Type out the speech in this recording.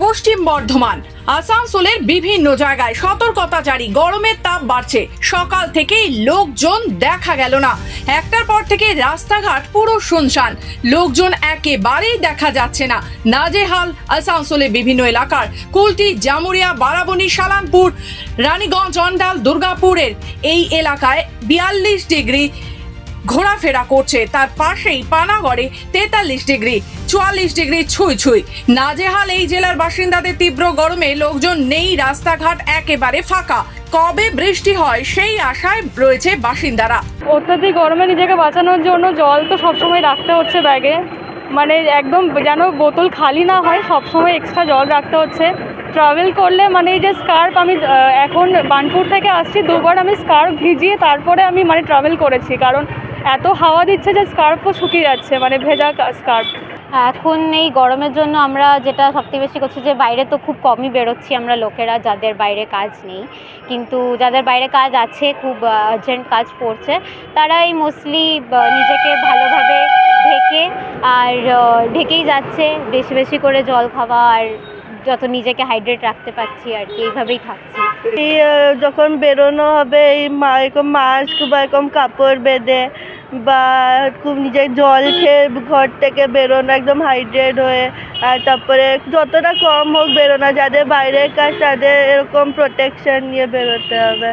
পশ্চিম বর্ধমান আসানসোলের বিভিন্ন জায়গায় সতর্কতা জারি। গরমের তাপ বাড়ছে, সকাল থেকেই লোকজন দেখা গেল না। একটার পর থেকে রাস্তাঘাট পুরো শুনশান, লোকজন একেবারেই দেখা যাচ্ছে না। নাজেহাল আসানসোলের বিভিন্ন এলাকার কুলটি, জামুরিয়া, বারাবণী, সালানপুর, রানীগঞ্জ, অন্ডাল, দুর্গাপুরের এই এলাকায় 42 ডিগ্রি ঘোরাফেরা করছে। তার পাশেই পানাগড়ে 43 ডিগ্রি, 44 ডিগ্রি ছুঁই ছুঁই। নাজেহাল এই জেলার বাসিন্দাদের তীব্র গরমে লোকজন নেই, রাস্তাঘাট একেবারে ফাঁকা। কবে বৃষ্টি হয় সেই আশায় রয়েছে বাসিন্দারা। অত্যাধিক গরমে নিজেকে বাঁচানোর জন্য জল তো সবসময় রাখতে হচ্ছে ব্যাগে, মানে একদম যেন বোতল খালি না হয়, সবসময় এক্সট্রা জল রাখতে হচ্ছে। ট্রাভেল করলে মানে এই যে স্কার্ফ, আমি এখন বার্নপুর থেকে আসছি, দুবার আমি স্কার্ফ ভিজিয়ে তারপরে আমি মানে ট্রাভেল করেছি, কারণ এত হাওয়া দিচ্ছে যে স্কার্ফও শুকিয়ে যাচ্ছে, মানে ভেজা স্কার্ফ। এখন এই গরমের জন্য আমরা যেটা সবথেকে বেশি করছি যে বাইরে তো খুব কমই বেরোচ্ছি আমরা লোকেরা, যাদের বাইরে কাজ নেই। কিন্তু যাদের বাইরে কাজ আছে, খুব আর্জেন্ট কাজ পড়ছে, তারা এই মোস্টলি নিজেকে ভালোভাবে ঢেকেই যাচ্ছে, বেশি বেশি করে জল খাওয়া, আর যত নিজেকে হাইড্রেট রাখতে পারছি আর কি, এইভাবেই থাকছি। যখন বেরোনো হবে এরকম মাস্ক বা এরকম কাপড় বেঁধে বা খুব নিজের জল খেয়ে ঘর থেকে বেরোনো, একদম হাইড্রেট হয়ে। আর তারপরে যতটা কম হোক বেরোনো, যাদের বাইরের কাজ তাদের এরকম প্রোটেকশন নিয়ে বেরোতে হবে।